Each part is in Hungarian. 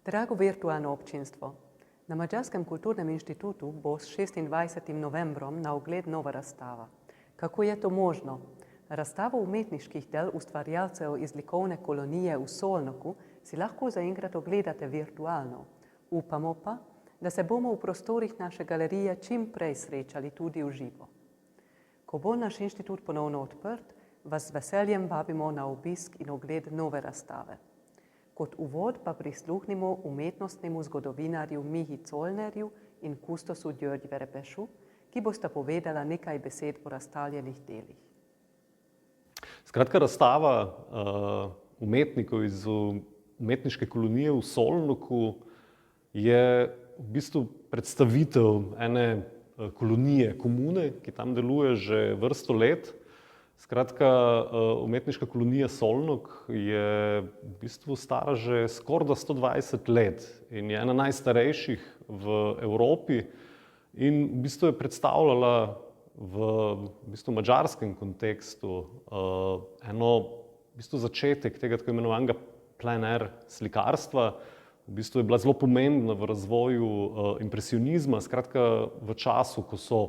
Drago virtualno občinstvo, na Mađarskem kulturnem inštitutu bo s 26. novembrom na ogled nova razstava. Kako je to možno? Razstavo umetniških del ustvarjalcev iz likovne kolonije v Solnoku si lahko zaenkrat ogledate virtualno. Upamo pa, da se bomo v prostorih naše galerije čim prej srečali tudi v živo. Ko bo naš inštitut ponovno odprt, vas z veseljem vabimo na obisk in ogled nove razstave. Kot uvod pa prisluhnimo umetnostnemu zgodovinarju Mihi Colnerju in kustosu György Verepesu, ki bosta povedala nekaj besed o razstavljenih delih. Skratka, razstava umetnikov iz umetniške kolonije v Solnoku je v bistvu predstavitev ene kolonije, komune, ki tam deluje že vrsto let. Skratka, umetniška kolonija Solnok je v bistvu stara že skoraj 120 let in je ena najstarejših v Evropi in v bistvu je predstavljala v madžarskem kontekstu eno v bistvu začetek tega tako imenovanega plein air slikarstva. V bistvu je bila zelo pomembna v razvoju impresionizma, skratka v času, ko so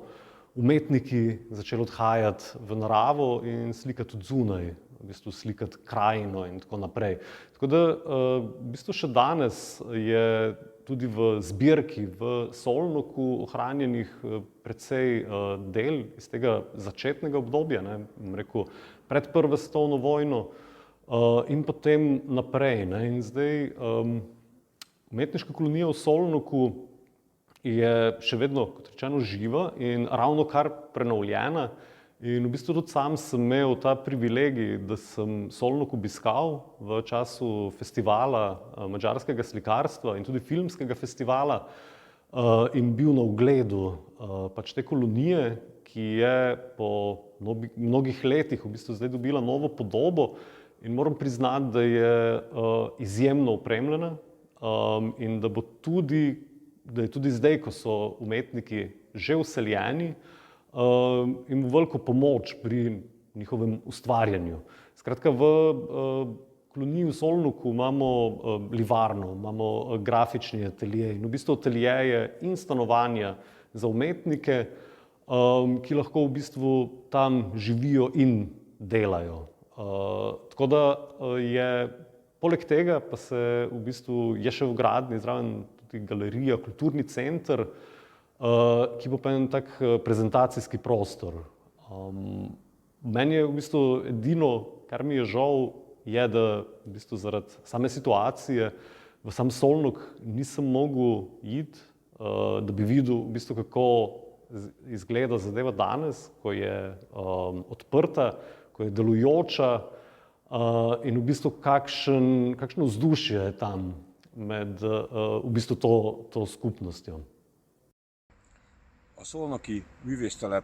umetniki začeli odhajati v naravo in slikati od zunaj, v bistvu slikati krajino in tako naprej. Tako da v bistvu še danes je tudi v zbirki v Solnoku ohranjenih precej del iz tega začetnega obdobja, bom rekel, pred Prvo svetovno vojno in potem naprej. In zdaj umetniška kolonija v Solnoku je še vedno, kot rečeno, živa in ravno kar prenovljena. In v bistvu tudi sam sem imel ta privilegij, da sem Solnok obiskal v času festivala madžarskega slikarstva in tudi filmskega festivala in bil na ogledu pač te kolonije, ki je po mnogih letih v bistvu zdaj dobila novo podobo in moram priznati, da je izjemno opremljena in da je tudi zdaj, ko so umetniki že vseljeni, in veliko pomoč pri njihovem ustvarjanju. Skratka, v koloniji v Solnoku imamo livarno, imamo grafični atelje in v bistvu ateljeje in stanovanja za umetnike, ki lahko v bistvu tam živijo in delajo. Tako da je poleg tega pa se v bistvu je še v gradnji zraven tudi galerija, kulturni center, ki bo pa en tak prezentacijski prostor. Meni je v bistvu edino, kar mi je žal, je, da v bistvu zaradi same situacije v sam Solnok nisem mogel iti, da bi videl v bistvu, kako izgleda zadeva danes, ko je odprta, ko je delujoča in v bistvu kakšno vzdušje je tam med v bistvu to skupnostjo. A szolnoki művésztelep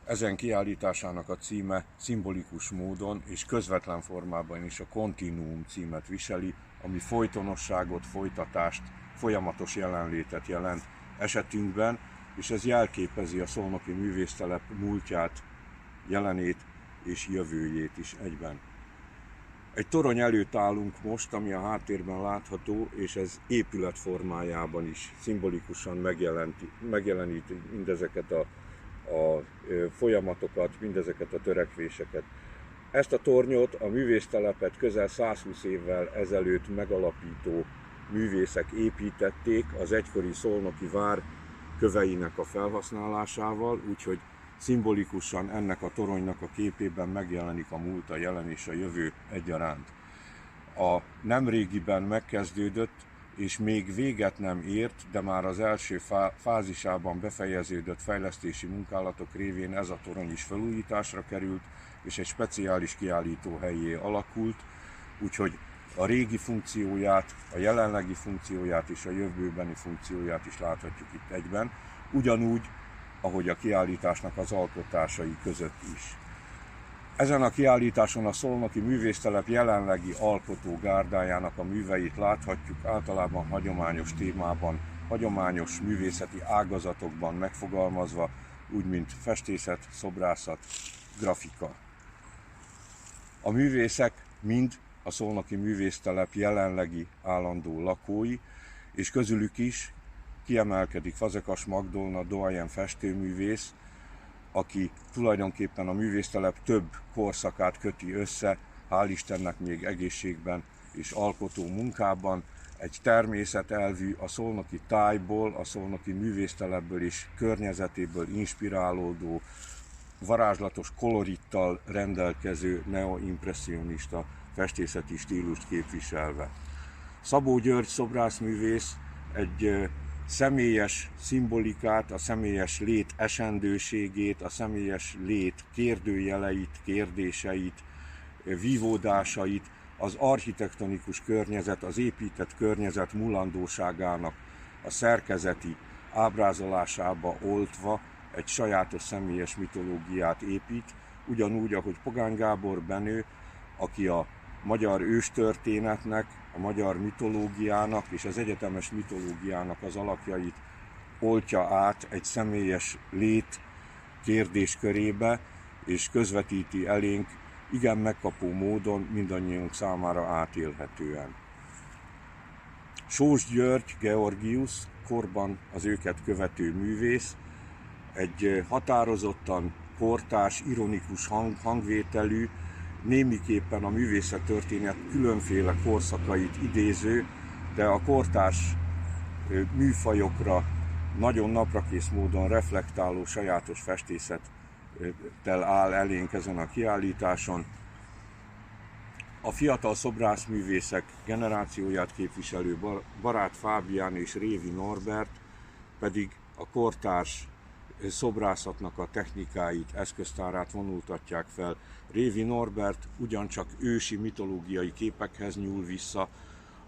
ezen kiállításának a címe szimbolikus módon és közvetlen formában is a Continuum címet viseli, ami folytonosságot, folytatást, folyamatos jelenlétet jelent esetünkben, és ez jelképezi a szolnoki művésztelep múltját, jelenét és jövőjét is egyben. Egy torony előtt állunk most, ami a háttérben látható, és ez épület formájában is szimbolikusan megjeleníti mindezeket a folyamatokat, mindezeket a törekvéseket. Ezt a tornyot, a művésztelepet közel 120 évvel ezelőtt megalapító művészek építették az egykori szolnoki vár köveinek a felhasználásával, úgyhogy szimbolikusan ennek a toronynak a képében megjelenik a múlt, a jelen és a jövő egyaránt. A nemrégiben megkezdődött és még véget nem ért, de már az első fázisában befejeződött fejlesztési munkálatok révén ez a torony is felújításra került, és egy speciális kiállítóhellyé alakult, úgyhogy a régi funkcióját, a jelenlegi funkcióját és a jövőbeni funkcióját is láthatjuk itt egyben, ugyanúgy, ahogy a kiállításnak az alkotásai között is. Ezen a kiállításon a szolnoki művésztelep jelenlegi alkotógárdájának a műveit láthatjuk, általában hagyományos témában, hagyományos művészeti ágazatokban megfogalmazva, úgy mint festészet, szobrászat, grafika. A művészek mind a Szolnoki Művésztelep jelenlegi állandó lakói, és közülük is kiemelkedik Fazekas Magdolna, doyen festőművész, aki tulajdonképpen a művésztelep több korszakát köti össze, hál' Istennek még egészségben és alkotó munkában. Egy természetelvű, a szolnoki tájból, a szolnoki művésztelepből és környezetéből inspirálódó, varázslatos kolorittal rendelkező neoimpresszionista festészeti stílust képviselve. Szabó György szobrászművész egy személyes szimbolikát, a személyes lét esendőségét, a személyes lét kérdőjeleit, kérdéseit, vívódásait, az architektonikus környezet, az épített környezet mulandóságának a szerkezeti ábrázolásába oltva egy sajátos személyes mitológiát épít, ugyanúgy, ahogy Pogány Gábor Benő, aki a magyar őstörténetnek, a magyar mitológiának és az egyetemes mitológiának az alapjait oltja át egy személyes lét kérdéskörébe, és közvetíti elénk igen megkapó módon, mindannyiunk számára átélhetően. Sós György Georgius, korban az őket követő művész, egy határozottan kortárs, ironikus hangvételű, némiképpen a művészettörténet különféle korszakait idéző, de a kortárs műfajokra nagyon naprakész módon reflektáló sajátos festészettel áll elénk ezen a kiállításon. A fiatal szobrászművészek generációját képviselő Barát Fábián és Révi Norbert pedig a kortárs szobrászatnak a technikáit, eszköztárát vonultatják fel. Révi Norbert ugyancsak ősi mitológiai képekhez nyúl vissza,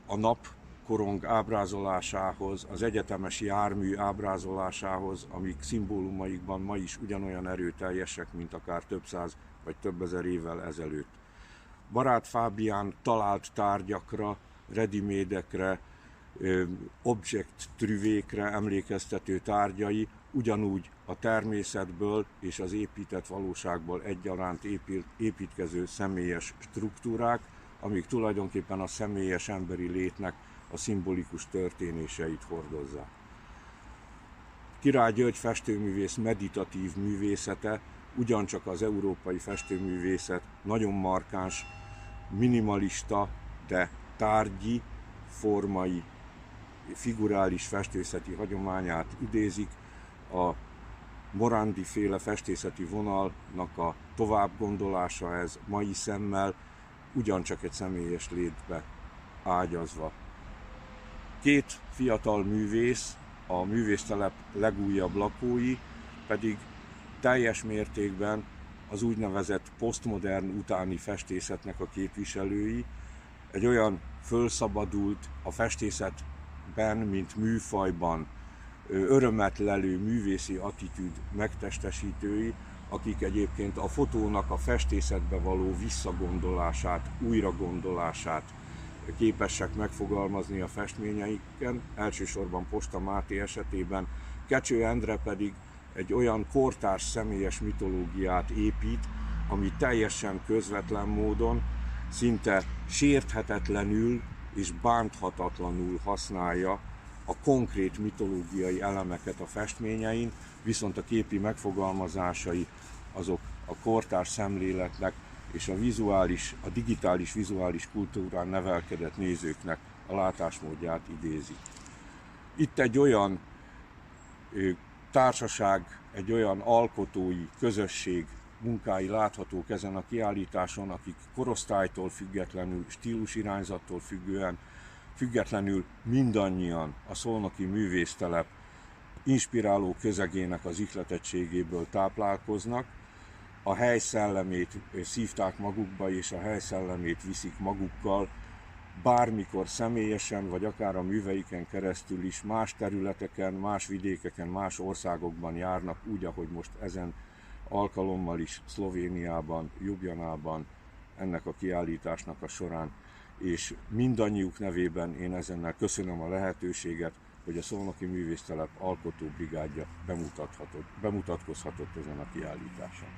a napkorong ábrázolásához, az egyetemes jármű ábrázolásához, amik szimbólumaikban ma is ugyanolyan erőteljesek, mint akár több száz vagy több ezer évvel ezelőtt. Barát Fábián talált tárgyakra, ready-made-ekre, objekt trüvékre emlékeztető tárgyai ugyanúgy a természetből és az épített valóságból egyaránt építkező személyes struktúrák, amik tulajdonképpen a személyes emberi létnek a szimbolikus történéseit hordozzák. Király György festőművész meditatív művészete ugyancsak az európai festőművészet nagyon markáns, minimalista, de tárgyi, formai, figurális festészeti hagyományát idézik. A Morandi féle festészeti vonalnak a továbbgondolása ez mai szemmel, ugyancsak egy személyes létbe ágyazva. Két fiatal művész, a művésztelep legújabb lakói pedig teljes mértékben az úgynevezett posztmodern utáni festészetnek a képviselői, egy olyan fölszabadult, a festészetben, mint műfajban örömet lelő művészi attitűd megtestesítői, akik egyébként a fotónak a festészetbe való visszagondolását, újragondolását képesek megfogalmazni a festményeiken, elsősorban Posta Máté esetében. Kecső Endre pedig egy olyan kortárs személyes mitológiát épít, ami teljesen közvetlen módon, szinte sérthetetlenül és bánthatatlanul használja a konkrét mitológiai elemeket a festményein, viszont a képi megfogalmazásai azok a kortárs szemléletnek és a digitális vizuális kultúrán nevelkedett nézőknek a látásmódját idézi. Itt egy olyan társaság, egy olyan alkotói közösség munkái láthatók ezen a kiállításon, akik korosztálytól függetlenül, stílusirányzattól függetlenül mindannyian a szolnoki művésztelep inspiráló közegének az ihletettségéből táplálkoznak, a hely szellemét szívták magukba, és a hely szellemét viszik magukkal, bármikor személyesen, vagy akár a műveiken keresztül is más területeken, más vidékeken, más országokban járnak, úgy, ahogy most ezen alkalommal is Szlovéniában, Ljubljanában ennek a kiállításnak a során. És mindannyiuk nevében én ezennel köszönöm a lehetőséget, hogy a Szolnoki Művésztelep alkotóbrigádja bemutatkozhatott ezen a kiállításon.